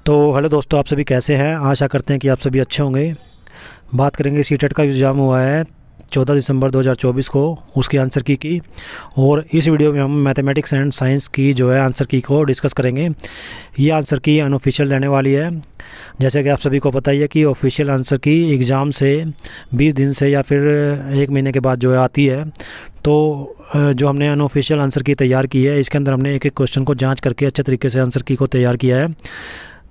तो हेलो दोस्तों, आप सभी कैसे हैं। आशा करते हैं कि आप सभी अच्छे होंगे। बात करेंगे सीटेट का एग्ज़ाम हुआ है 14 दिसंबर 2024 को, उसकी आंसर की और इस वीडियो में हम मैथमेटिक्स एंड साइंस की जो है आंसर की को डिस्कस करेंगे। ये आंसर की अनऑफिशियल रहने वाली है। जैसे कि आप सभी को पता ही है कि ऑफिशियल आंसर की एग्ज़ाम से 20 दिन से या फिर 1 महीने के बाद जो है आती है। तो जो हमने अनऑफिशियल आंसर की तैयार की है, इसके अंदर हमने एक एक क्वेश्चन को जांच करके अच्छे तरीके से आंसर की को तैयार किया है।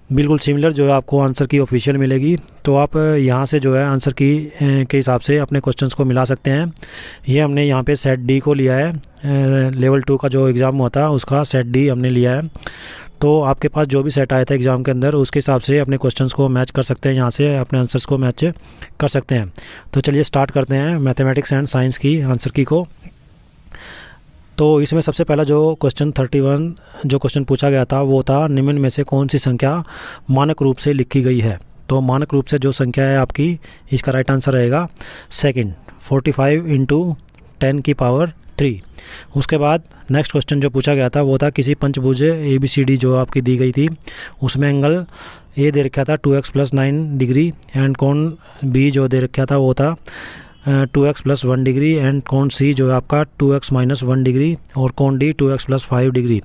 बिल्कुल सिमिलर जो है आपको आंसर की ऑफिशियल मिलेगी। तो आप यहाँ से जो है आंसर की के हिसाब से अपने क्वेश्चंस को मिला सकते हैं। ये हमने यहाँ पे सेट डी को लिया है। लेवल 2 का जो एग्ज़ाम हुआ था उसका सेट डी हमने लिया है। तो आपके पास जो भी सेट आया था एग्ज़ाम के अंदर, उसके हिसाब से अपने क्वेश्चंस को मैच कर सकते हैं। यहाँ से अपने आंसर्स को मैच कर सकते हैं। तो चलिए स्टार्ट करते हैं मैथमेटिक्स एंड साइंस की आंसर की को। तो इसमें सबसे पहला जो क्वेश्चन 31 जो क्वेश्चन पूछा गया था वो था, निम्न में से कौन सी संख्या मानक रूप से लिखी गई है। तो मानक रूप से जो संख्या है आपकी, इसका राइट आंसर रहेगा सेकंड, 45 × 10⁻³ उसके बाद नेक्स्ट क्वेश्चन जो पूछा गया था वो था, किसी पंचभुज ABCD जो आपकी दी गई थी उसमें एंगल ए दे रखा था 2x + 9 डिग्री एंड कोण बी जो दे रखा था वो था 2x + 1 डिग्री एंड कोण सी जो है आपका 2x - 1 डिग्री और कोण डी 2x + 5 डिग्री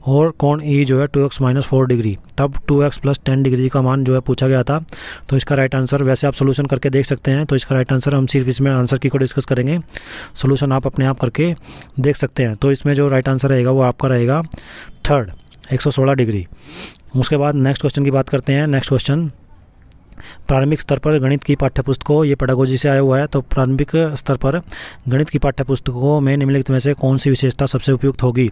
और कोण ई जो है 2x - 4 डिग्री। तब 2x + 10 डिग्री का मान जो है पूछा गया था। तो इसका राइट आंसर, वैसे आप सोल्यूशन करके देख सकते हैं। तो इसका राइट आंसर हम सिर्फ इसमें आंसर की को डिस्कस करेंगे, सोल्यूशन आप अपने आप करके देख सकते हैं। तो इसमें जो राइट आंसर रहेगा वो आपका रहेगा थर्ड, 116 डिग्री। उसके बाद नेक्स्ट क्वेश्चन की बात करते हैं। नेक्स्ट क्वेश्चन, प्रारंभिक स्तर पर गणित की पाठ्यपुस्तकों, ये पेडागोजी से आया हुआ है। तो प्रारंभिक स्तर पर गणित की पाठ्यपुस्तकों में निम्नलिखित में से कौन सी विशेषता सबसे उपयुक्त होगी।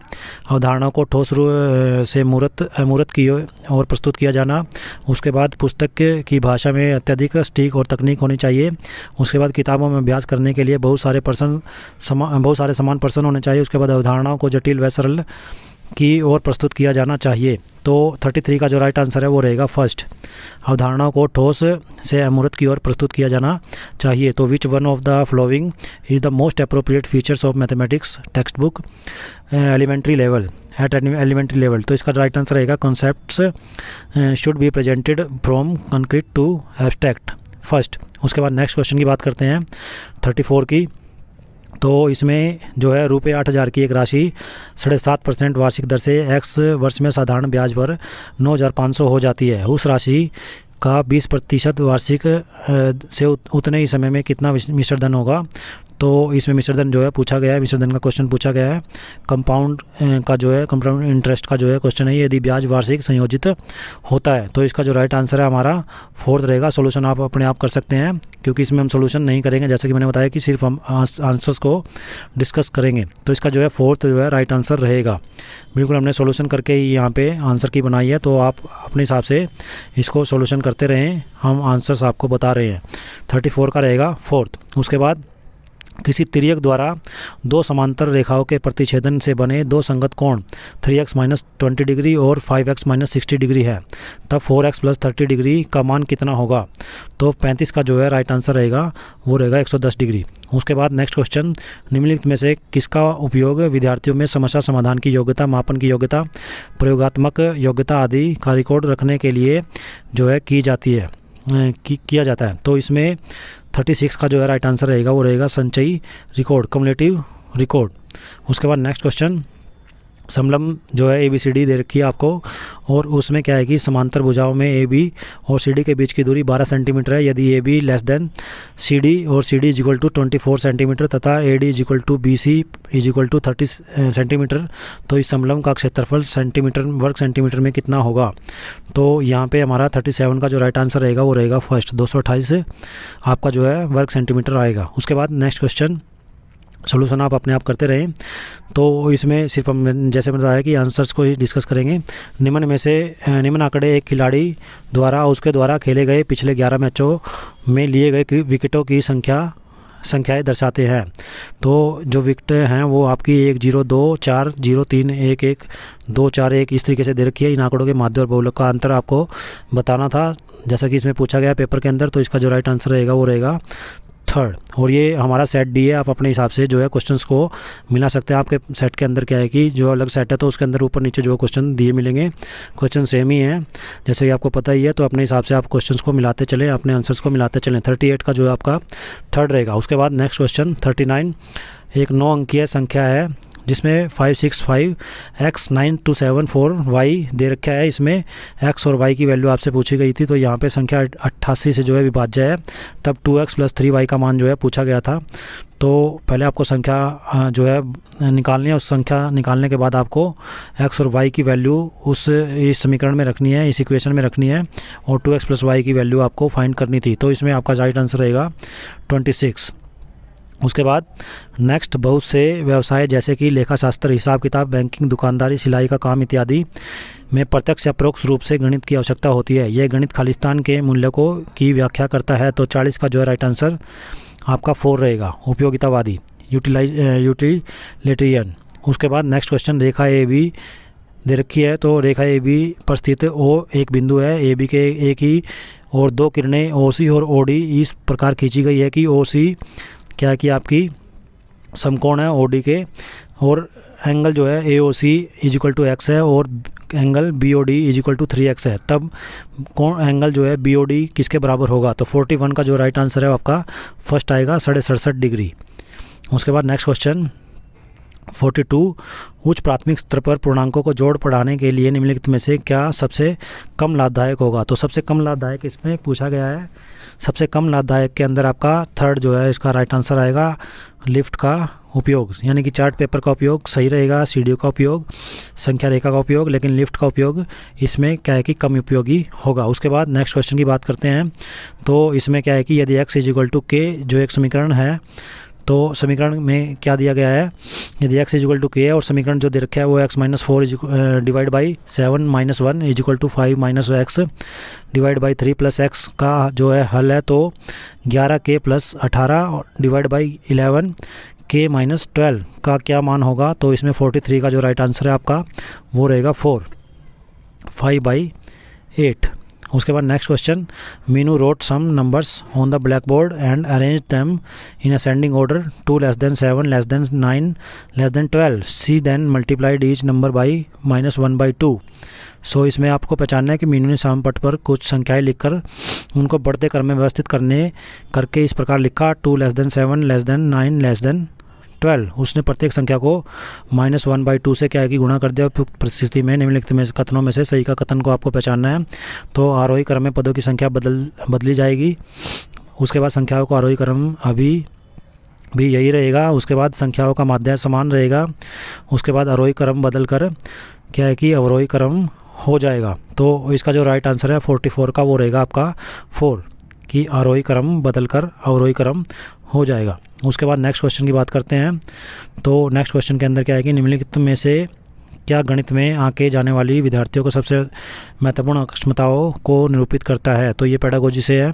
अवधारणाओं को ठोस रूप से मूर्त की और प्रस्तुत किया जाना। उसके बाद पुस्तक की भाषा में अत्यधिक सटीक और तकनीक होनी चाहिए। उसके बाद किताबों में अभ्यास करने के लिए बहुत सारे समान प्रश्न होने चाहिए। उसके बाद अवधारणाओं को जटिल व सरल की ओर प्रस्तुत किया जाना चाहिए। तो 33 का जो राइट आंसर है वो रहेगा फर्स्ट, अवधारणाओं को ठोस से अमूर्त की ओर प्रस्तुत किया जाना चाहिए। तो which one of the flowing is the most appropriate features of mathematics textbook elementary level at elementary level. तो इसका राइट आंसर रहेगा, concepts should be presented from concrete to abstract first. उसके बाद नेक्स्ट क्वेश्चन की बात करते हैं 34 की। तो इसमें जो है रुपये 8,000 की एक राशि 7.5% वार्षिक दर से x वर्ष में साधारण ब्याज पर 9,500 हो जाती है। उस राशि का 20% वार्षिक से उतने ही समय में कितना मिश्र धन होगा। तो इसमें मिश्र धन जो है पूछा गया है, मिश्र धन का क्वेश्चन पूछा गया है। कंपाउंड का जो है कंपाउंड इंटरेस्ट का जो है क्वेश्चन है, यदि ब्याज वार्षिक संयोजित होता है। तो इसका जो राइट आंसर है हमारा फोर्थ रहेगा। सोल्यूशन आप अपने आप कर सकते हैं, क्योंकि इसमें हम सोल्यूशन नहीं करेंगे, जैसे कि मैंने बताया कि सिर्फ हम आंसर्स को डिस्कस करेंगे। तो इसका जो है फोर्थ जो है राइट आंसर रहेगा। बिल्कुल हमने सोल्यूशन करके ही यहाँ पे आंसर की बनाई है। तो आप अपने हिसाब से इसको सोल्यूशन करते रहें, हम आंसर्स आपको बता रहे हैं। 34 का रहेगा फोर्थ। उसके बाद, किसी तिर्यक द्वारा दो समांतर रेखाओं के प्रतिच्छेदन से बने दो संगत कोण 3x - 20 डिग्री और 5x - 60 डिग्री है, तब 4x + 30 डिग्री का मान कितना होगा। तो 35 का जो है राइट आंसर रहेगा वो रहेगा 110 डिग्री। उसके बाद नेक्स्ट क्वेश्चन, निम्नलिखित में से किसका उपयोग विद्यार्थियों में समस्या समाधान की योग्यता, मापन की योग्यता, प्रयोगात्मक योग्यता आदि का रिकॉर्ड रखने के लिए जो है किया जाता है। तो इसमें 36 का जो है राइट आंसर रहेगा वो रहेगा संचयी रिकॉर्ड, कम्युलेटिव रिकॉर्ड। उसके बाद नेक्स्ट क्वेश्चन, समलंब जो है ABCD दे रखी है आपको, और उसमें क्या है कि समांतर भुजाओं में AB और CD के बीच की दूरी 12 सेंटीमीटर है। यदि AB < CD और CD = 24 सेंटीमीटर तथा AD = BC = 30 सेंटीमीटर, तो इस समलंब का क्षेत्रफल वर्ग सेंटीमीटर में कितना होगा। तो यहाँ पे हमारा 37 का जो राइट आंसर रहेगा वो रहेगा फर्स्ट, 228 आपका जो है वर्ग सेंटीमीटर आएगा। उसके बाद नेक्स्ट क्वेश्चन, सोल्यूशन आप अपने आप करते रहें। तो इसमें सिर्फ हम जैसे मैंने बताया कि आंसर्स को ही डिस्कस करेंगे। निम्न आंकड़े एक खिलाड़ी द्वारा उसके द्वारा खेले गए पिछले 11 मैचों में लिए गए विकेटों की संख्याएं दर्शाते हैं। तो जो विकेट हैं वो आपकी 1, 0, 2, 4, 0, 3, 1, 1, 2, 4, 1 इस तरीके से दे रखी है। इन आंकड़ों के माध्य और बहुलक का अंतर आपको बताना था, जैसा कि इसमें पूछा गया पेपर के अंदर। तो इसका जो राइट आंसर रहेगा वो रहेगा थर्ड। और ये हमारा सेट डी है, आप अपने हिसाब से जो है क्वेश्चंस को मिला सकते हैं। आपके सेट के अंदर क्या है कि जो अलग सेट है तो उसके अंदर ऊपर नीचे जो क्वेश्चन दिए मिलेंगे, क्वेश्चन सेम ही है जैसे कि आपको पता ही है। तो अपने हिसाब से आप क्वेश्चंस को मिलाते चलें, अपने आंसर्स को मिलाते चलें। 38 का जो है आपका थर्ड रहेगा। उसके बाद नेक्स्ट क्वेश्चन 39, एक 9 अंकीय संख्या है जिसमें 565 x 9274 y दे रखा है। इसमें x और y की वैल्यू आपसे पूछी गई थी, तो यहाँ पे संख्या 88 से जो है विभाज्य है, तब 2x + 3y का मान जो है पूछा गया था। तो पहले आपको संख्या जो है निकालनी है, उस संख्या निकालने के बाद आपको x और y की वैल्यू इस समीकरण में रखनी है, इस इक्वेशन में रखनी है, और 2x + y की वैल्यू आपको फाइंड करनी थी। तो इसमें आपका राइट आंसर रहेगा 26। उसके बाद नेक्स्ट, बहुत से व्यवसाय जैसे कि लेखा शास्त्र, हिसाब किताब, बैंकिंग, दुकानदारी, सिलाई का काम इत्यादि में प्रत्यक्ष या परोक्ष रूप से गणित की आवश्यकता होती है। यह गणित खालिस्तान के मूल्य को की व्याख्या करता है। तो 40 का जो है राइट आंसर आपका 4 रहेगा, उपयोगितावादी, यूटिलिटेरियन। उसके बाद नेक्स्ट क्वेश्चन, रेखा ए बी दे रखी है। तो रेखा ए बी पर स्थित ओ एक बिंदु है। ए बी के एक ही और दो किरणें ओ सी और ओ डी इस प्रकार खींची गई है कि ओ सी क्या है कि आपकी समकोण है ओडी के, और एंगल जो है ए ओ सी = x है और angle B O D = 3x है। तब कौन एंगल जो है बी ओ डी किसके बराबर होगा? तो 41 का जो राइट आंसर है आपका फर्स्ट आएगा, 67.5 डिग्री। उसके बाद नेक्स्ट क्वेश्चन 42, उच्च प्राथमिक स्तर पर पूर्णांकों को जोड़ पढ़ाने के लिए निम्नलिखित में से क्या सबसे कम लाभदायक होगा? तो सबसे कम लाभदायक इसमें पूछा गया है। सबसे कम लाभदायक के अंदर आपका थर्ड जो है इसका राइट आंसर आएगा, लिफ्ट का उपयोग, यानी कि चार्ट पेपर का उपयोग सही रहेगा, सीढ़ियों का उपयोग, संख्या रेखा का उपयोग, लेकिन लिफ्ट का उपयोग इसमें क्या है कि कम उपयोगी होगा। उसके बाद नेक्स्ट क्वेश्चन की बात करते हैं। तो इसमें क्या है कि यदि x = k जो एक समीकरण है, तो समीकरण में क्या दिया गया है, यदि x = k है और समीकरण जो दे रखा है वो x - 4 / 7 - 1 = 5 - x / 3 + x का जो है हल है। तो 11k + 18 / 11 k - 12 का क्या मान होगा? तो इसमें 43 का जो राइट आंसर है आपका वो रहेगा 4, 5/8। उसके बाद next question, Meenu wrote some numbers on the blackboard and arrange them in ascending order, 2 < 7 < 9 < 12, she then multiplied each number by -1/2। So इसमें आपको पहचानना है कि मीनू ने साम पट पर कुछ संख्याएं लिखकर उनको बढ़ते क्रम में व्यवस्थित करके इस प्रकार लिखा, 2 < 7 < 9 < 12। उसने प्रत्येक संख्या को -1/2 से क्या है कि गुणा कर दिया। उपयुक्त परिस्थिति में निम्नलिखित में कथनों में से सही का कथन को आपको पहचानना है। तो आरोही क्रम में पदों की संख्या बदली जाएगी। उसके बाद संख्याओं का आरोही क्रम अभी भी यही रहेगा। उसके बाद संख्याओं का माध्य समान रहेगा। उसके बाद आरोही क्रम बदल कर क्या है कि अवरोही क्रम हो जाएगा। तो इसका जो राइट आंसर है 44 का वो रहेगा आपका 4, कि आरोही क्रम बदलकर अवरोही क्रम हो जाएगा। उसके बाद नेक्स्ट क्वेश्चन की बात करते हैं। तो नेक्स्ट क्वेश्चन के अंदर क्या है कि निम्नलिखित में से क्या गणित में आंके जाने वाली विद्यार्थियों को सबसे महत्वपूर्ण अक्षमताओं को निरूपित करता है? तो ये पेडागोजी से है।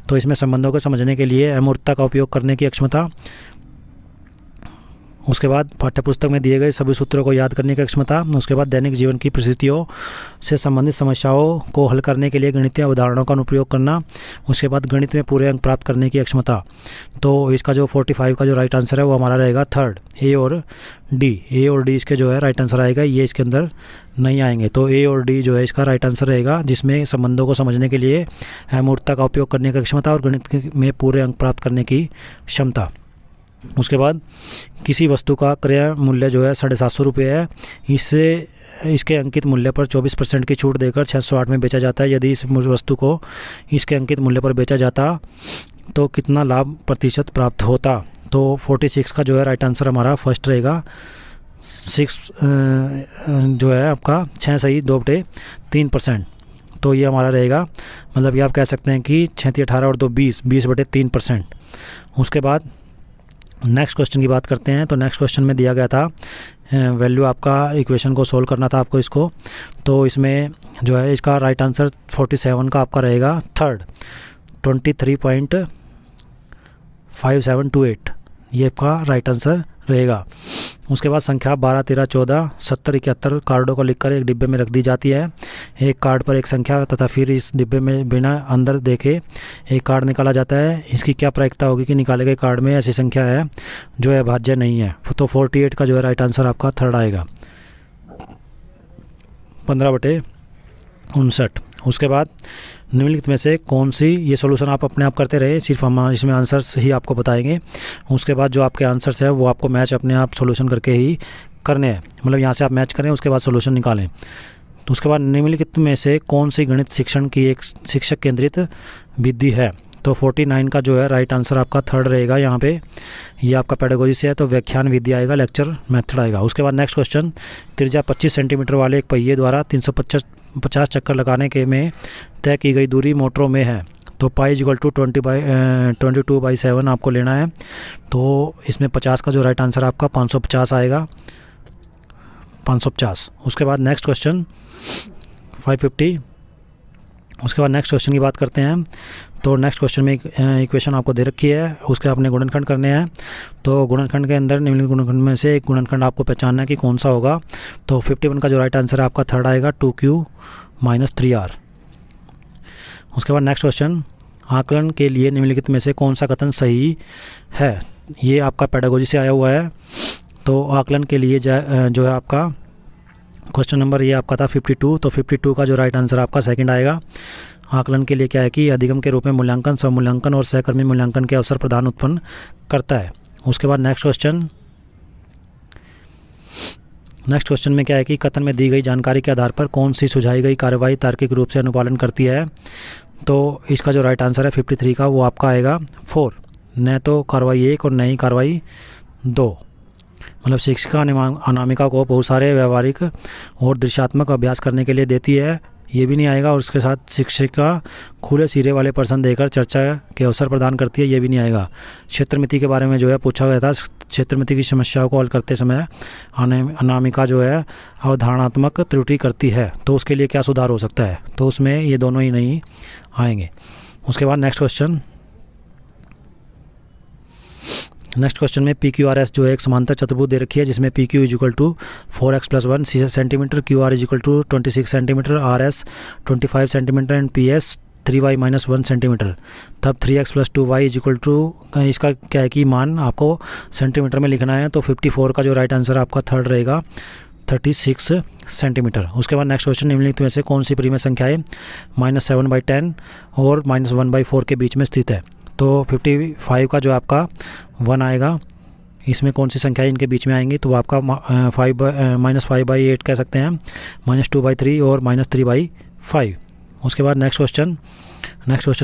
तो इसमें संबंधों को समझने के लिए अमूर्तता का उपयोग करने की अक्षमता, उसके बाद पाठ्यपुस्तक में दिए गए सभी सूत्रों को याद करने की क्षमता, उसके बाद दैनिक जीवन की परिस्थितियों से संबंधित समस्याओं को हल करने के लिए गणितीय उदाहरणों का उपयोग करना, उसके बाद गणित में पूरे अंक प्राप्त करने की क्षमता। तो इसका जो 45 का जो राइट आंसर है वो हमारा रहेगा थर्ड, ए और डी इसके जो है राइट आंसर आएगा। ये इसके अंदर नहीं आएंगे। तो ए और डी जो है इसका राइट आंसर रहेगा, जिसमें संबंधों को समझने के लिए अमूर्तता का उपयोग करने की क्षमता और गणित में पूरे अंक प्राप्त करने की क्षमता। उसके बाद किसी वस्तु का क्रय मूल्य जो है 750 रुपये है, इसके अंकित मूल्य पर 24% की छूट देकर 608 में बेचा जाता है। यदि इस वस्तु को इसके अंकित मूल्य पर बेचा जाता तो कितना लाभ प्रतिशत प्राप्त होता? तो 46 का जो है राइट आंसर हमारा फर्स्ट रहेगा। 6 जो है आपका 6 सही 2/3%। तो ये हमारा रहेगा, मतलब ये आप कह सकते हैं कि 6 18 और 2 20/3%। उसके बाद नेक्स्ट क्वेश्चन की बात करते हैं। तो नेक्स्ट क्वेश्चन में दिया गया था वैल्यू, आपका इक्वेशन को सोल्व करना था आपको इसको। तो इसमें जो है इसका राइट आंसर 47 का आपका रहेगा थर्ड, 23.5728 ये आपका राइट आंसर रहेगा। उसके बाद संख्या 12, 13, 14, 70, 71 कार्डों को लिखकर एक डिब्बे में रख दी जाती है। एक कार्ड पर एक संख्या तथा फिर इस डिब्बे में बिना अंदर देखे एक कार्ड निकाला जाता है। इसकी क्या प्रायिकता होगी कि निकाले गए कार्ड में ऐसी संख्या है जो अभाज्य नहीं है। तो 48 का जो है राइट आंसर आपका थर्ड आएगा। 15/59। उसके बाद निम्नलिखित में से कौन सी, ये सॉल्यूशन आप अपने आप करते रहे, सिर्फ हम इसमें आंसर्स ही आपको बताएंगे। उसके बाद जो आपके आंसर्स है वो आपको मैच अपने आप सॉल्यूशन करके ही करने हैं, मतलब यहाँ से आप मैच करें उसके बाद सॉल्यूशन निकालें। तो उसके बाद निम्नलिखित में से कौन सी गणित शिक्षण की एक शिक्षक केंद्रित विधि है। तो 49 का जो है राइट आंसर आपका थर्ड रहेगा। यहाँ पे ये आपका पेडागोजी से है तो व्याख्यान विधि आएगा, लेक्चर मेथड आएगा। उसके बाद नेक्स्ट क्वेश्चन, त्रिज्या 25 सेंटीमीटर वाले एक पहिए द्वारा 350 चक्कर लगाने के में तय की गई दूरी मोटरों में है। तो पाई इक्वल टू 22/7 आपको लेना है। तो इसमें 50 का जो राइट आंसर आपका 550 आएगा, 550। उसके बाद नेक्स्ट क्वेश्चन 550। उसके बाद नेक्स्ट क्वेश्चन की बात करते हैं। तो नेक्स्ट क्वेश्चन में एक इक्वेशन आपको दे रखी है, उसके आपने गुणनखंड करने हैं। तो गुणनखंड के अंदर निम्नलिखित गुणनखंड में से एक गुणनखंड आपको पहचानना है कि कौन सा होगा। तो 51 का जो राइट आंसर है आपका थर्ड आएगा, 2q - 3r। उसके बाद नेक्स्ट क्वेश्चन, आकलन के लिए निम्नलिखित में से कौन सा कथन सही है। ये आपका पेडागोजी से आया हुआ है। तो आकलन के लिए जो है आपका क्वेश्चन नंबर ये आपका था 52। तो 52 का जो राइट आंसर आपका सेकंड आएगा। आकलन के लिए क्या है कि अधिगम के रूप में मूल्यांकन, स्वमूल्यांकन और सहकर्मी मूल्यांकन के अवसर प्रदान उत्पन्न करता है। उसके बाद नेक्स्ट क्वेश्चन में क्या है कि कथन में दी गई जानकारी के आधार पर कौन सी सुझाई गई कार्यवाही तार्किक रूप से अनुपालन करती है। तो इसका जो राइट आंसर है 53 का वो आपका आएगा 4। न तो कार्रवाई 1 और न ही कार्रवाई 2। मतलब शिक्षिका अनामिका को बहुत सारे व्यवहारिक और दृश्यात्मक अभ्यास करने के लिए देती है, ये भी नहीं आएगा। और उसके साथ शिक्षिका खुले सिरे वाले प्रश्न देकर चर्चा के अवसर प्रदान करती है, ये भी नहीं आएगा। क्षेत्रमिति के बारे में जो है पूछा गया था, क्षेत्रमिति की समस्याओं को हल करते समय अनामिका जो है अवधारणात्मक त्रुटि करती है, तो उसके लिए क्या सुधार हो सकता है। तो उसमें ये दोनों ही नहीं आएंगे। उसके बाद नेक्स्ट क्वेश्चन में PQRS जो है एक समांतर चतुर्भुज दे रखी है, जिसमें PQ = 4x+1 centimetre, QR = 26 centimetre, RS 25 centimetre and PS 3y - 1 centimetre. तब 3x+2y = इसका क्या है कि मान आपको सेंटीमीटर में लिखना है। तो 54 का जो राइट आंसर आपका थर्ड रहेगा, 36 सेंटीमीटर। उसके बाद नेक्स्ट क्वेश्चन, निम्नलिखित में से कौन सी परिमेय संख्याएँ -7/10 और -1/4 के बीच में स्थित है। तो 55 का जो आपका 1 आएगा। इसमें कौन सी संख्याएं इनके बीच में आएंगी। तो आपका -5/8 कह सकते हैं, -2/3 और -3/5। उसके बाद नेक्स्ट क्वेश्चन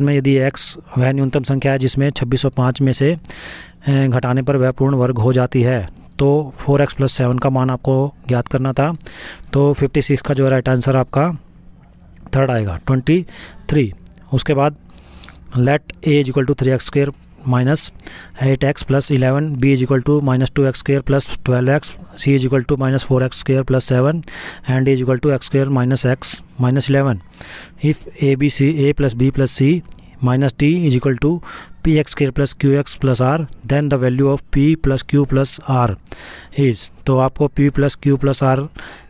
में यदि x वह न्यूनतम संख्या है जिसमें 2605 में से घटाने पर वह पूर्ण वर्ग हो जाती है, तो 4x+7 का मान आपको ज्ञात करना था। तो 56 का जो राइट आंसर आपका थर्ड आएगा, 23। उसके बाद late a = 3x² - 8x + 11, b = -2x² + 12x, c = -4x² + 7 and d = x² - x - 11. If a plus b plus c minus d = px² + qx + r, then the value of p plus q plus r is। तो आपको p plus q plus r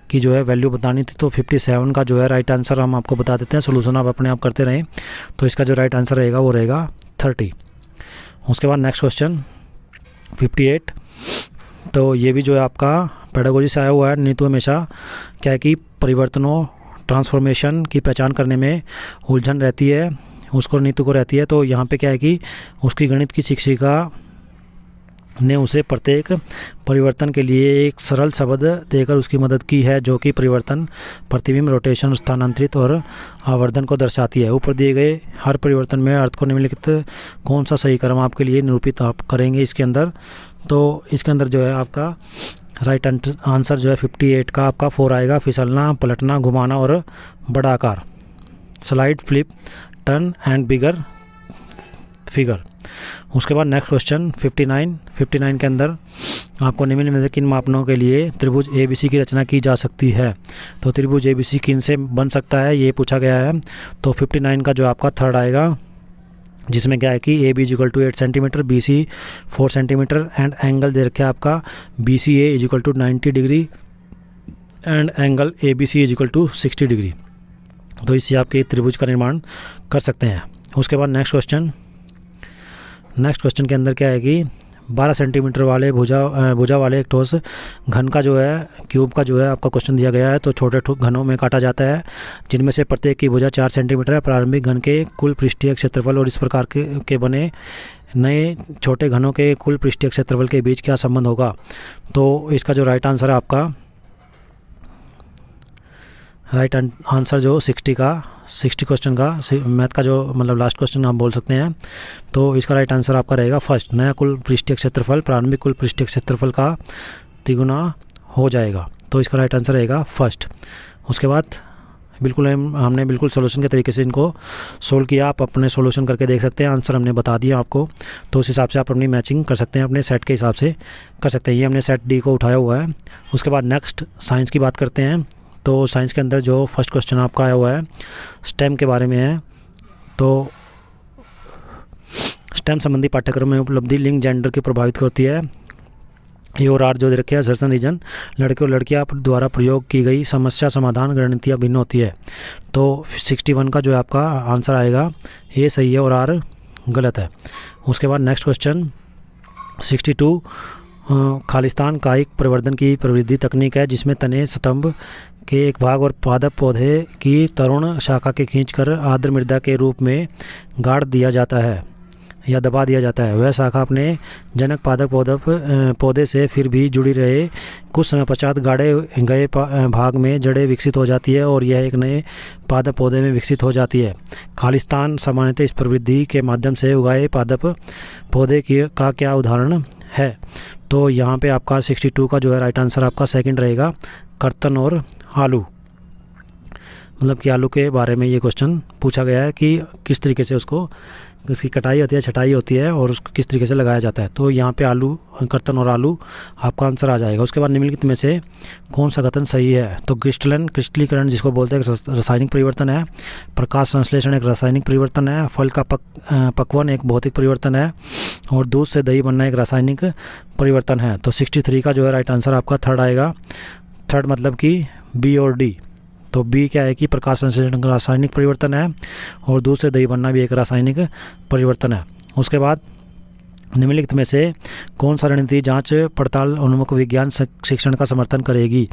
की जो है value बतानी थी। तो 57 का जो है राइट आंसर हम आपको बता देते हैं, सोल्यूशन आप अपने आप करते रहें। तो इसका जो राइट आंसर रहेगा वो रहेगा 30। उसके बाद नेक्स्ट क्वेश्चन 58। तो ये भी जो है आपका पेडागोजी से आया हुआ है। नीतू हमेशा क्या है कि परिवर्तनों, ट्रांसफॉर्मेशन की पहचान करने में उलझन रहती है, उसको नीतू को रहती है। तो यहाँ पे क्या है कि उसकी गणित की शिक्षिका ने उसे प्रत्येक परिवर्तन के लिए एक सरल शब्द देकर उसकी मदद की है, जो कि परिवर्तन, प्रतिबिंब, रोटेशन, स्थानांतरित और आवर्धन को दर्शाती है। ऊपर दिए गए हर परिवर्तन में अर्थ को निम्नलिखित कौन सा सही क्रम आपके लिए निरूपित आप करेंगे इसके अंदर। तो इसके अंदर जो है आपका राइट आंसर जो है 58 का आपका 4 आएगा। फिसलना, पलटना, घुमाना और बड़ा आकार, slide, flip, turn and bigger figure. उसके बाद नेक्स्ट क्वेश्चन 59 के अंदर आपको निम्न में से किन मापनों के लिए त्रिभुज ABC की रचना की जा सकती है। तो त्रिभुज ABC किन से बन सकता है ये पूछा गया है। तो 59 का जो आपका थर्ड आएगा, जिसमें क्या है कि A B is equal to 8 centimetre, B C 4 centimetre and angle दे रखे आपका B C A is equal to 90 degree and angle A B C is equal to 60 degree. तो इससे आपके त्रिभुज का निर्माण कर सकते हैं। उसके बाद नेक्स्ट क्वेश्चन के अंदर क्या है कि 12 सेंटीमीटर वाले भुजा वाले एक ठोस घन का जो है क्यूब का जो है आपका क्वेश्चन दिया गया है। तो छोटे घनों में काटा जाता है जिनमें से प्रत्येक की भुजा 4 सेंटीमीटर है। प्रारंभिक घन के कुल पृष्ठीय क्षेत्रफल और इस प्रकार के बने नए छोटे घनों के कुल पृष्ठीय क्षेत्रफल के बीच क्या संबंध होगा। तो इसका जो राइट आंसर है आपका जो 60 क्वेश्चन का मैथ का जो मतलब लास्ट क्वेश्चन आप बोल सकते हैं। तो इसका राइट आंसर आपका रहेगा फर्स्ट, नया कुल पृष्ठीय क्षेत्रफल प्रारंभिक कुल पृष्ठीय क्षेत्रफल का तिगुना हो जाएगा। तो इसका राइट आंसर रहेगा फर्स्ट। उसके बाद बिल्कुल हमने बिल्कुल सोल्यूशन के तरीके से इनको सोल्व किया। आप अपने सोल्यूशन करके देख सकते हैं, आंसर हमने बता दिया आपको। तो उस हिसाब से आप अपनी मैचिंग कर सकते हैं, अपने सेट के हिसाब से कर सकते हैं। ये हमने सेट डी को उठाया हुआ है। उसके बाद नेक्स्ट साइंस की बात करते हैं। तो साइंस के अंदर जो फर्स्ट क्वेश्चन आपका आया हुआ है स्टेम के बारे में है। तो स्टेम संबंधी पाठ्यक्रम में उपलब्धि लिंग जेंडर की प्रभावित होती है। ए और आर जो दे रखे हैं सर्जन रीजन, लड़के और लड़कियां द्वारा प्रयोग की गई समस्या समाधान रणनीतियाँ भिन्न होती है। तो 61 का जो है आपका आंसर आएगा ए सही है और आर गलत है। उसके बाद नेक्स्ट क्वेश्चन 62 खालिस्तान कायिक प्रवर्धन की प्रवृत्ति तकनीक है जिसमें तने स्तंभ के एक भाग और पादप पौधे की तरुण शाखा के खींचकर आर्द्र मृदा के रूप में गाड़ दिया जाता है या दबा दिया जाता है। वह शाखा अपने जनक पादप पौधे से फिर भी जुड़ी रहे कुछ समय पश्चात गाड़े गए भाग में जड़ें विकसित हो जाती है और यह एक नए पादप पौधे में विकसित हो जाती है। खालिस्तान सामान्यतः इस प्रवृत्ति के माध्यम से उगाए पादप पौधे का क्या उदाहरण है। तो यहाँ पे आपका 62 का जो है राइट आंसर आपका सेकंड रहेगा, कर्तन और आलू। मतलब कि आलू के बारे में ये क्वेश्चन पूछा गया है कि किस तरीके से उसकी कटाई होती है, छटाई होती है और उसको किस तरीके से लगाया जाता है। तो यहाँ पे आलू, कर्तन और आलू आपका आंसर आ जाएगा। उसके बाद निम्नलिखित में से कौन सा कथन सही है। तो क्रिस्टलीकरण जिसको बोलते हैं रासायनिक परिवर्तन है, प्रकाश संश्लेषण एक रासायनिक परिवर्तन है, फल का पकवन एक भौतिक परिवर्तन है और दूध से दही बनना एक रासायनिक परिवर्तन है। तो 63 का जो है राइट आंसर आपका थर्ड आएगा। थर्ड मतलब कि बी और डी। तो बी क्या है कि प्रकाश संश्लेषण का रासायनिक परिवर्तन है और दूध से दही बनना भी एक रासायनिक परिवर्तन है। उसके बाद निम्नलिखित में से कौन सा रणनीति जांच पड़ताल उन्मुख विज्ञान शिक्षण का समर्थन करेगी।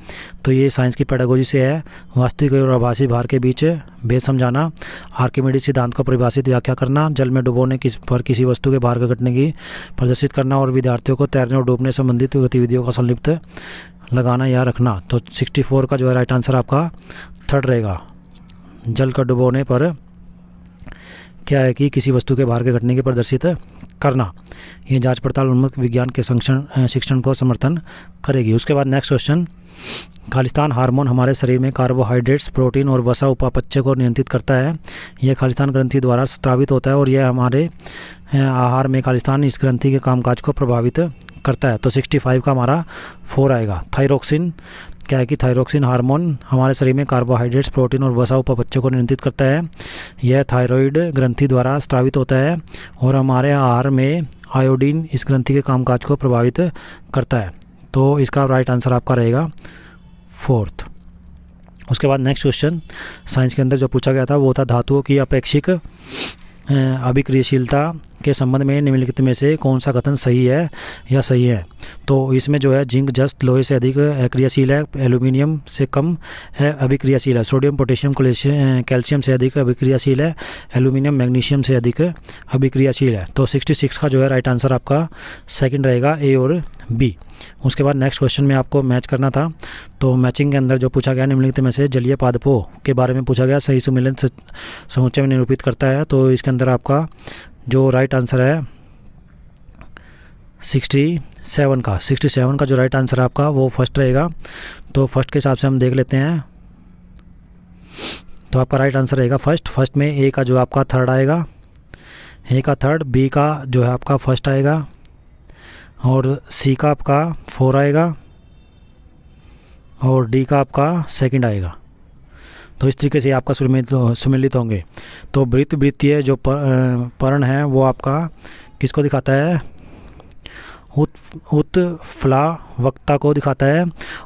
तो ये साइंस की पेडागोजी से है। वास्तविक और आभासी भार के बीच भेद समझाना, आर्किमिडीज सिद्धांत को परिभाषित व्याख्या करना, जल में डुबोने पर किसी वस्तु के भार का घटने की प्रदर्शित करना और विद्यार्थियों को तैरने और डूबने संबंधित गतिविधियों का संलिप्त लगाना या रखना। तो 64 का जो है राइट आंसर आपका थर्ड रहेगा। जल का डुबोने पर क्या है कि किसी वस्तु के भार के घटने की प्रदर्शित करना, ये जांच पड़ताल उन्मुख विज्ञान के शिक्षण को समर्थन करेगी। उसके बाद नेक्स्ट क्वेश्चन, खालिस्तान हार्मोन हमारे शरीर में कार्बोहाइड्रेट्स, प्रोटीन और वसा उपापचय को नियंत्रित करता है। यह खालिस्तान ग्रंथि द्वारा स्रावित होता है और यह हमारे आहार में खालिस्तान इस ग्रंथि के कामकाज को प्रभावित करता है। तो 65 का हमारा 4 आएगा। थायरोक्सिन क्या है कि थायरोक्सिन हार्मोन हमारे शरीर में कार्बोहाइड्रेट्स, प्रोटीन और वसा उपापचय को नियंत्रित करता है। यह थायराइड ग्रंथि द्वारा स्रावित होता है और हमारे आहार में आयोडीन इस ग्रंथि के कामकाज को प्रभावित करता है। तो इसका राइट आंसर आपका रहेगा 4th। उसके बाद नेक्स्ट क्वेश्चन साइंस के अंदर जो पूछा गया था वो था धातुओं की अपेक्षिक अभिक्रियाशीलता के संबंध में निम्नलिखित में से कौन सा कथन सही है या सही है। तो इसमें जो है जिंक जस्त लोहे से अधिक अक्रियाशील है, एल्यूमिनियम से कम है अभिक्रियाशील है, सोडियम पोटेशियम कैल्शियम से अधिक अभिक्रियाशील है, एल्यूमिनियम मैग्नीशियम से अधिक अभिक्रियाशील है। तो 66 का जो है राइट आंसर आपका सेकंड रहेगा, ए और बी। उसके बाद नेक्स्ट क्वेश्चन में आपको मैच करना था। तो मैचिंग के अंदर जो पूछा गया निम्नलिखित में से जलीय पादपों के बारे में पूछा गया, सही सुमेलन समुच्चय में निरूपित करता है। तो इसके अंदर आपका जो राइट आंसर है 67 का जो राइट आंसर है आपका वो फर्स्ट रहेगा। तो फर्स्ट के हिसाब से हम देख लेते हैं। तो आपका राइट आंसर रहेगा फर्स्ट में ए का जो आपका थर्ड आएगा, ए का थर्ड, बी का जो है आपका फर्स्ट आएगा और सी का आपका 4 आएगा और डी का आपका सेकंड आएगा। तो इस तरीके से आपका सुमेलित होंगे। तो वृत्त वृत्तीय जो पर्ण है वो आपका किसको दिखाता है, उत्प्लावकता को दिखाता है,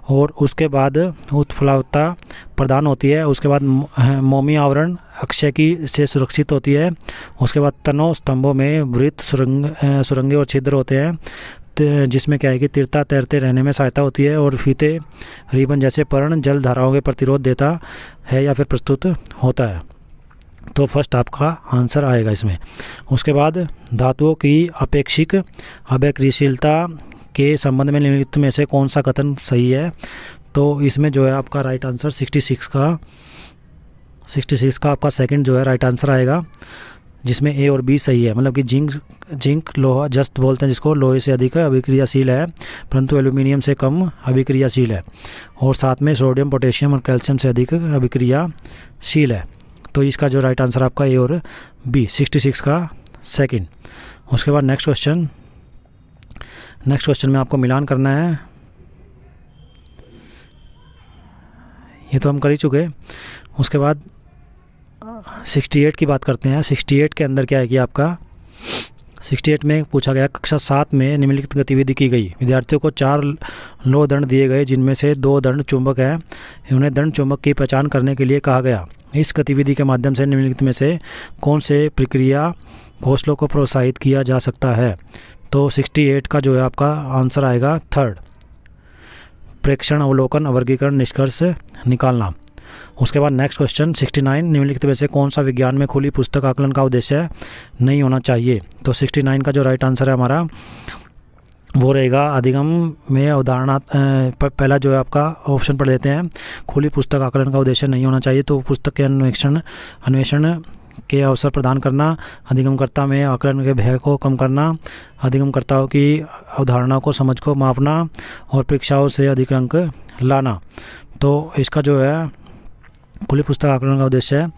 और उसके बाद उत्प्लावकता प्रदान होती है। उसके बाद मोमी आवरण अक्षय की से सुरक्षित होती है। उसके बाद तनों स्तंभों में वृत्त सुरंगें और छिद्र होते हैं, जिसमें क्या है कि तीरता तैरते रहने में सहायता होती है। और फीते रिबन जैसे पर्ण जल धाराओं के प्रतिरोध देता है या फिर प्रस्तुत होता है। तो फर्स्ट आपका आंसर आएगा इसमें। उसके बाद धातुओं की अपेक्षिक अभिक्रियाशीलता के संबंध में निम्नलिखित में से कौन सा कथन सही है। तो इसमें जो है आपका राइट आंसर 66 का आपका सेकंड जो है राइट आंसर आएगा, जिसमें ए और बी सही है। मतलब कि जिंक लोहा जस्त बोलते हैं जिसको, लोहे से अधिक अभिक्रियाशील है परंतु एल्यूमिनियम से कम अभिक्रियाशील है। और साथ में सोडियम पोटेशियम और कैल्शियम से अधिक अभिक्रियाशील है। तो इसका जो राइट आंसर आपका ए और बी 66 का सेकंड। उसके बाद नेक्स्ट क्वेश्चन में आपको मिलान करना है। ये तो हम कर ही चुके। उसके बाद 68 की बात करते हैं। 68 के अंदर क्या है कि आपका 68 में पूछा गया कक्षा 7 में निम्नलिखित गतिविधि की गई। विद्यार्थियों को 4 लोह दंड दिए गए, जिनमें से 2 दंड चुंबक हैं। उन्हें दंड चुंबक की पहचान करने के लिए कहा गया। इस गतिविधि के माध्यम से निम्नलिखित में से कौन से प्रक्रिया घोंसलों को प्रोत्साहित किया जा सकता है। तो 68 का जो है आपका आंसर आएगा थर्ड, प्रेक्षण, अवलोकन, वर्गीकरण, निष्कर्ष निकालना। उसके बाद नेक्स्ट क्वेश्चन 69, निम्नलिखित में से कौन सा विज्ञान में खुली पुस्तक आकलन का उद्देश्य नहीं होना चाहिए। तो 69 का जो राइट आंसर है हमारा वो रहेगा अधिगम में अवधारणा। पहला जो है आपका ऑप्शन पढ़ लेते हैं। खुली पुस्तक आकलन का उद्देश्य नहीं होना चाहिए। तो पुस्तक के अन्वेषण के अवसर प्रदान करना, अधिगमकर्ता में आकलन के भय को कम करना, अधिगमकर्ताओं की अवधारणाओं को समझ को मापना और परीक्षाओं से अधिक अंक लाना। तो इसका जो है खुली पुस्तक आकलन का उद्देश्य है,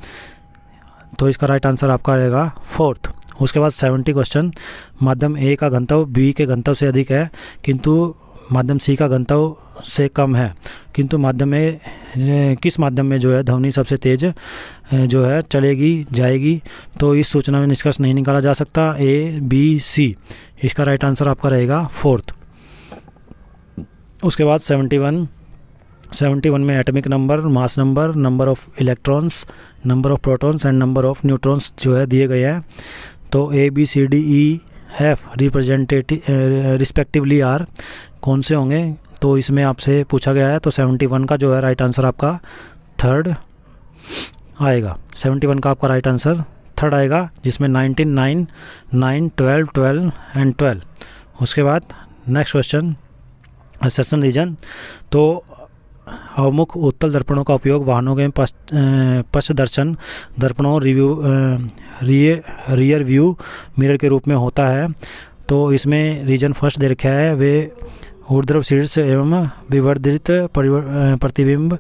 तो इसका राइट आंसर आपका रहेगा फोर्थ। उसके बाद 70 क्वेश्चन, माध्यम ए का घनत्व बी के घनत्व से अधिक है किंतु माध्यम सी का घनत्व से कम है, किंतु माध्यम में किस माध्यम में जो है ध्वनि सबसे तेज जो है चलेगी जाएगी। तो इस सूचना में निष्कर्ष नहीं निकाला जा सकता, ए बी सी। इसका राइट आंसर आपका रहेगा फोर्थ। उसके बाद 71 में atomic number, mass number, number of electrons, number of protons and number of neutrons जो है दिए गए हैं। तो A B C D E F respectively are कौन से होंगे। तो इसमें आपसे पूछा गया है। तो 71 का जो है राइट आंसर आपका थर्ड आएगा। 71 का आपका राइट आंसर थर्ड आएगा, जिसमें 19, 9, 9, 12, 12 एंड 12। उसके बाद नेक्स्ट क्वेश्चन सेशन रीजन। तो अवमुख उत्तल दर्पणों का उपयोग वाहनों के पश्च दर्शन दर्पणों रियर व्यू मिरर के रूप में होता है। तो इसमें रीजन फर्स्ट दे रखा है, वे ऊर्ध्व शीर्ष एवं विवर्धित प्रतिबिंब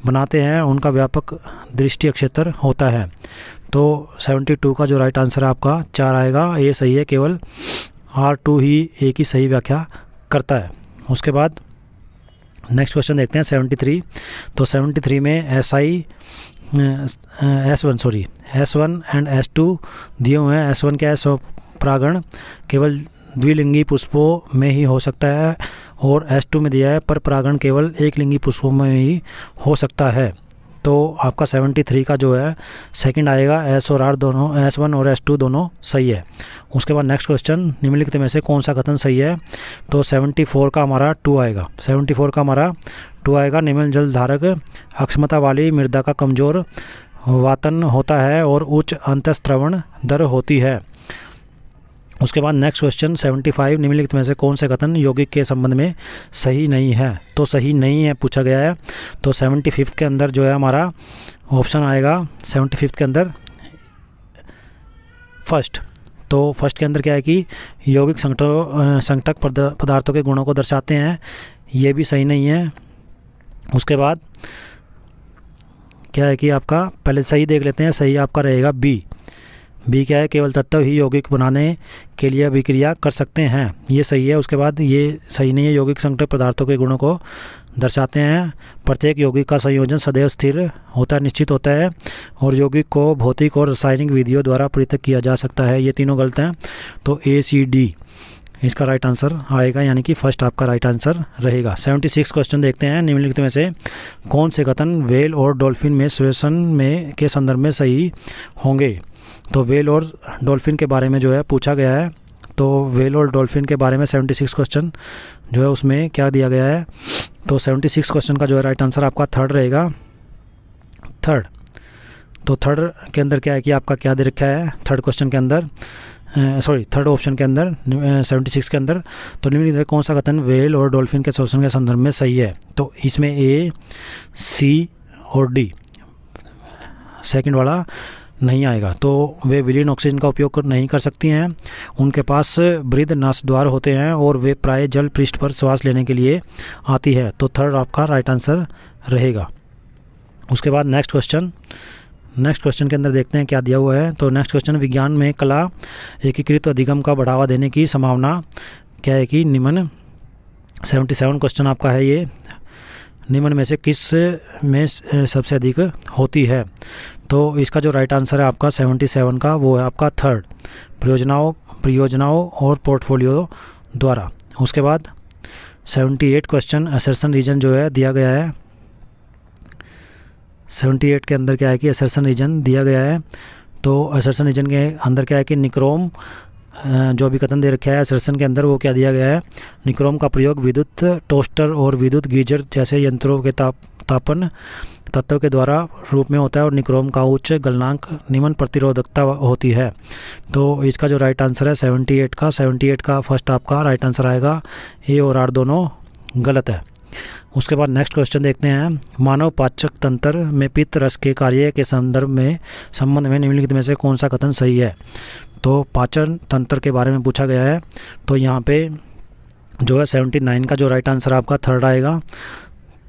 बनाते हैं, उनका व्यापक दृष्टि क्षेत्र होता है। तो 72 का जो राइट आंसर है आपका 4 आएगा, ए सही है, केवल R2 ही ए की सही व्याख्या करता है। उसके बाद नेक्स्ट क्वेश्चन देखते हैं 73। तो 73 में S1 एंड S2 दिए हुए हैं। S1 क्या है, स्वपरागण केवल द्विलिंगी पुष्पों में ही हो सकता है, और S2 में दिया है पर परागण केवल एक लिंगी पुष्पों में ही हो सकता है। तो आपका 73 का जो है सेकंड आएगा, S और R दोनों, S1 और S2 दोनों सही है। उसके बाद नेक्स्ट क्वेश्चन, निम्नलिखित में से कौन सा कथन सही है। तो 74 का हमारा 2 आएगा। 74 का हमारा 2 आएगा। निम्न जल धारक अक्षमता वाली मृदा का कमजोर वातन होता है और उच्च अंतःस्रवण दर होती है। उसके बाद नेक्स्ट क्वेश्चन 75, निम्नलिखित में से कौन से कथन यौगिक के संबंध में सही नहीं है। तो सही नहीं है पूछा गया है। तो 75 के अंदर जो है हमारा ऑप्शन आएगा 75 के अंदर फर्स्ट। तो फर्स्ट के अंदर क्या है कि यौगिक संघटक पदार्थों के गुणों को दर्शाते हैं, ये भी सही नहीं है। उसके बाद क्या है कि आपका पहले सही देख लेते हैं, सही आपका रहेगा बी क्या है, केवल तत्व ही यौगिक बनाने के लिए अभिक्रिया कर सकते हैं, ये सही है। उसके बाद ये सही नहीं है, यौगिक संघटक पदार्थों के गुणों को दर्शाते हैं। प्रत्येक यौगिक का संयोजन सदैव स्थिर होता है, निश्चित होता है, और यौगिक को भौतिक और रासायनिक विधियों द्वारा पृथक किया जा सकता है। ये तीनों गलत हैं, तो ए सी डी इसका राइट आंसर आएगा, यानी कि फर्स्ट आपका राइट आंसर रहेगा। 76 क्वेश्चन देखते हैं। निम्नलिखित में से कौन से कथन व्हेल और डॉल्फिन में श्वसन में के संदर्भ में सही होंगे? तो व्हेल और डॉल्फिन के बारे में जो है पूछा गया है, तो व्हेल और डॉल्फिन के बारे में 76 क्वेश्चन जो है उसमें क्या दिया गया है? तो 76 क्वेश्चन का जो है राइट आंसर आपका थर्ड रहेगा, थर्ड। तो थर्ड के अंदर क्या है कि आपका क्या दे रखा है थर्ड क्वेश्चन के अंदर, थर्ड ऑप्शन के अंदर 76 के अंदर, तो निम्नलिखित कौन सा कथन व्हेल और डॉल्फिन के श्वसन के संदर्भ में सही है? तो इसमें ए, सी और डी, सेकंड वाला नहीं आएगा। तो वे विलीन ऑक्सीजन का उपयोग नहीं कर सकती हैं, उनके पास बृहद नासद्वार होते हैं और वे प्राय जल पृष्ठ पर श्वास लेने के लिए आती है। तो थर्ड आपका राइट आंसर रहेगा। उसके बाद नेक्स्ट क्वेश्चन के अंदर देखते हैं क्या दिया हुआ है। तो नेक्स्ट क्वेश्चन, विज्ञान में कला एकीकृत अधिगम का बढ़ावा देने की संभावना क्या है कि निम्न 77 क्वेश्चन आपका है ये, निम्न में से किस में सबसे अधिक होती है? तो इसका जो राइट आंसर है आपका 77 का वो है आपका थर्ड, परियोजनाओं और पोर्टफोलियो द्वारा। उसके बाद 78 क्वेश्चन, असर्शन रीजन जो है दिया गया है। 78 के अंदर क्या है कि असर्शन रीजन दिया गया है। तो असर्शन रीजन के अंदर क्या है कि निक्रोम जो भी कथन दे रखा है असर्शन के अंदर, वो क्या दिया गया है? निक्रोम का प्रयोग विद्युत टोस्टर और विद्युत गीजर जैसे यंत्रों के तापन तत्वों के द्वारा रूप में होता है, और निक्रोम का उच्च गलनांक निम्न प्रतिरोधकता होती है। तो इसका जो राइट आंसर है 78 का फर्स्ट आपका राइट आंसर आएगा। ए और आर दोनों गलत है। उसके बाद नेक्स्ट क्वेश्चन देखते हैं, मानव पाचक तंत्र में पित्त रस के कार्य के संबंध में निम्नलिखित में से कौन सा कथन सही है? तो पाचन तंत्र के बारे में पूछा गया है, तो यहाँ पे जो है 79 का जो राइट आंसर आपका थर्ड आएगा,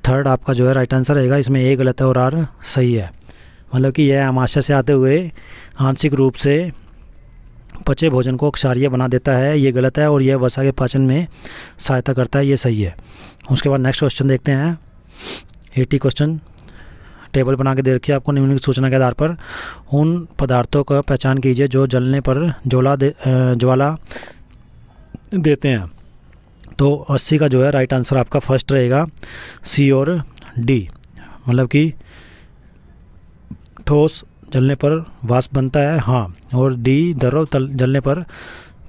थर्ड आपका जो है राइट आंसर रहेगा। इसमें ए गलत है और आर सही है, मतलब कि यह आमाशय से आते हुए आंशिक रूप से पचे भोजन को क्षारीय बना देता है, ये गलत है, और यह वसा के पाचन में सहायता करता है, ये सही है। उसके बाद नेक्स्ट क्वेश्चन देखते हैं। 80 क्वेश्चन टेबल बना के दे रखी है आपको, निम्नलिखित सूचना के आधार पर उन पदार्थों का पहचान कीजिए जो जलने पर ज्वाला देते हैं। तो 80 का जो है राइट आंसर आपका फर्स्ट रहेगा, सी और डी, मतलब कि ठोस जलने पर वाष्प बनता है, हाँ, और डी द्रव जलने पर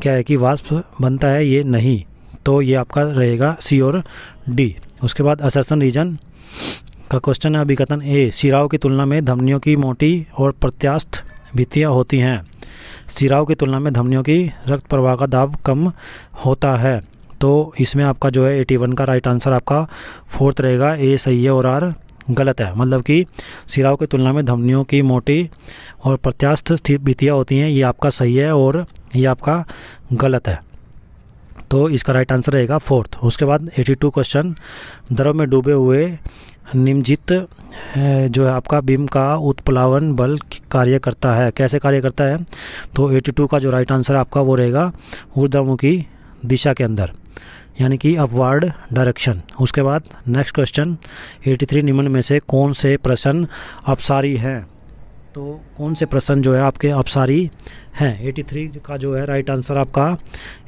क्या है कि वाष्प बनता है, ये नहीं। तो ये आपका रहेगा सी और डी। उसके बाद असर्शन रीजन का क्वेश्चन है अभिकथन ए, शिराओं की तुलना में धमनियों की मोटी और प्रत्यास्थ भित्तियाँ होती हैं। शिराओं की तुलना में धमनियों की रक्त प्रवाह का दाब कम होता है। तो इसमें आपका जो है 81 का राइट आंसर आपका फोर्थ रहेगा, ए सही है और आर गलत है, मतलब कि शिराओं की तुलना में धमनियों की मोटी और प्रत्यास्थ भित्तियाँ होती हैं, ये आपका सही है और ये आपका गलत है। तो इसका राइट आंसर रहेगा फोर्थ। उसके बाद 82 क्वेश्चन, द्रव में डूबे हुए निमज्जित जो है आपका बीम का उत्प्लावन बल कार्य करता है, कैसे कार्य करता है? तो 82 का जो राइट आंसर आपका वो रहेगा ऊर्ध्वमुखी दिशा के अंदर, यानी कि अपवार्ड डायरेक्शन। उसके बाद नेक्स्ट क्वेश्चन 83, निम्न में से कौन से प्रश्न अपसारी हैं? तो कौन से प्रश्न जो है आपके अपसारी हैं? 83 का जो है राइट आंसर आपका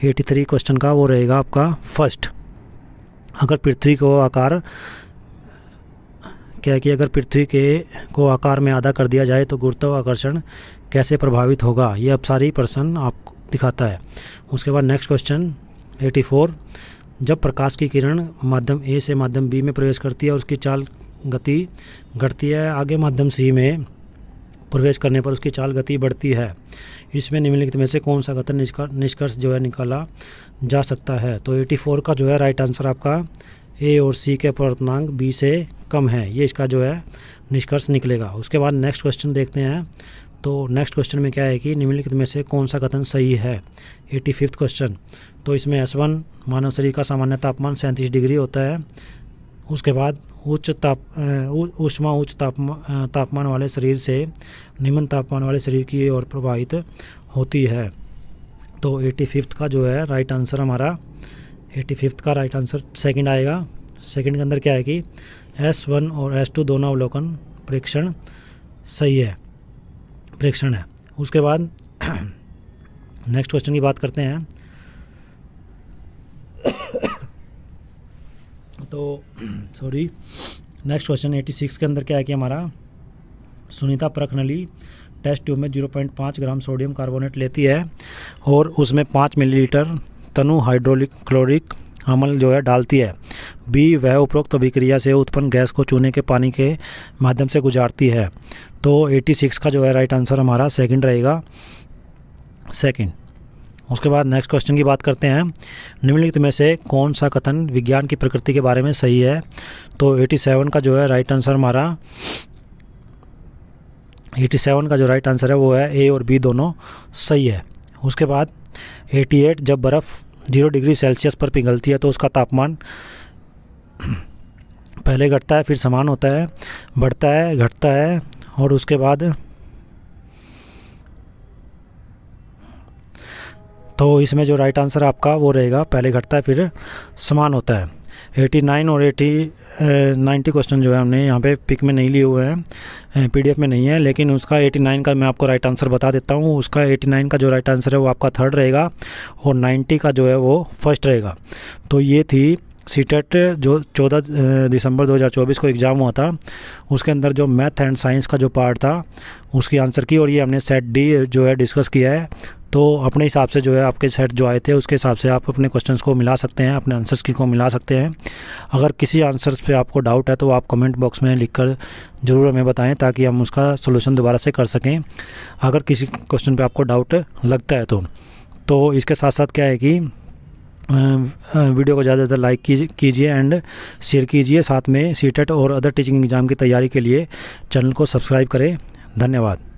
83 क्वेश्चन का वो रहेगा आपका फर्स्ट। अगर पृथ्वी को आकार क्या है कि अगर पृथ्वी को आकार में आधा कर दिया जाए तो गुरुत्वाकर्षण कैसे प्रभावित होगा? ये अपसारी प्रश्न आपको दिखाता है। उसके बाद नेक्स्ट क्वेश्चन 84, जब प्रकाश की किरण माध्यम ए से माध्यम बी में प्रवेश करती है और उसकी चाल गति घटती है, आगे माध्यम सी में प्रवेश करने पर उसकी चाल गति बढ़ती है, इसमें निम्नलिखित में से कौन सा कथन निष्कर्ष जो है निकाला जा सकता है? तो 84 का जो है राइट आंसर आपका ए और सी के अपवर्तनांक बी से कम है, ये इसका जो है निष्कर्ष निकलेगा। उसके बाद नेक्स्ट क्वेश्चन देखते हैं। तो नेक्स्ट क्वेश्चन में क्या है कि निम्नलिखित में से कौन सा कथन सही है? 85 क्वेश्चन, तो इसमें S1 मानव शरीर का सामान्य तापमान 37 डिग्री होता है। उसके बाद उच्च तापमान वाले शरीर से निम्न तापमान वाले शरीर की ओर प्रभावित होती है। तो 85 का जो है राइट आंसर हमारा 85 का राइट आंसर सेकंड आएगा, सेकंड के अंदर क्या है कि S1 और S2 दोनों अवलोकन प्रेक्षण सही है, प्रेक्षण है। उसके बाद नेक्स्ट क्वेश्चन की बात करते हैं। तो सॉरी, नेक्स्ट क्वेश्चन 86 के अंदर क्या है कि हमारा सुनीता परख नली टेस्ट ट्यूब में 0.5 ग्राम सोडियम कार्बोनेट लेती है और उसमें 5 मिलीलीटर तनु हाइड्रोलिक क्लोरिक अम्ल जो है डालती है। बी, वह उपरोक्त अभिक्रिया से उत्पन्न गैस को चूने के पानी के माध्यम से गुजारती है। तो 86 का जो है राइट आंसर हमारा सेकंड रहेगा, सेकंड। उसके बाद नेक्स्ट क्वेश्चन की बात करते हैं। निम्नलिखित में से कौन सा कथन विज्ञान की प्रकृति के बारे में सही है? तो 87 का जो है राइट आंसर हमारा 87 का जो राइट आंसर है वो है ए और बी दोनों सही है। उसके बाद 88, जब बर्फ़ 0 डिग्री सेल्सियस पर पिघलती है तो उसका तापमान पहले घटता है, फिर समान होता है, बढ़ता है, घटता है और उसके बाद तो इसमें जो राइट आंसर आपका वो रहेगा पहले घटता है फिर समान होता है। 89 और 90 क्वेश्चन जो है हमने यहाँ पे पिक में नहीं लिए हुए हैं, PDF में नहीं है, लेकिन उसका 89 का मैं आपको राइट आंसर बता देता हूँ। उसका 89 का जो राइट आंसर है वो आपका थर्ड रहेगा और 90 का जो है वो फर्स्ट रहेगा। तो ये थी सीटेट जो 14 दिसंबर 2024 को एग्ज़ाम हुआ था, उसके अंदर जो मैथ एंड साइंस का जो पार्ट था उसकी आंसर की, और ये हमने सेट डी जो है डिस्कस किया है। तो अपने हिसाब से जो है आपके सेट जो आए थे उसके हिसाब से आप अपने क्वेश्चंस को मिला सकते हैं, अपने आंसर्स की को मिला सकते हैं। अगर किसी आंसर्स पे आपको डाउट है तो आप कमेंट बॉक्स में लिखकर ज़रूर हमें बताएं ताकि हम उसका सोल्यूशन दोबारा से कर सकें, अगर किसी क्वेश्चन पे आपको डाउट लगता है तो इसके साथ साथ क्या है कि वीडियो को ज़्यादा से ज़्यादा लाइक कीजिए एंड शेयर कीजिए। साथ में सीटेट और अदर टीचिंग एग्ज़ाम की तैयारी के लिए चैनल को सब्सक्राइब करें। धन्यवाद।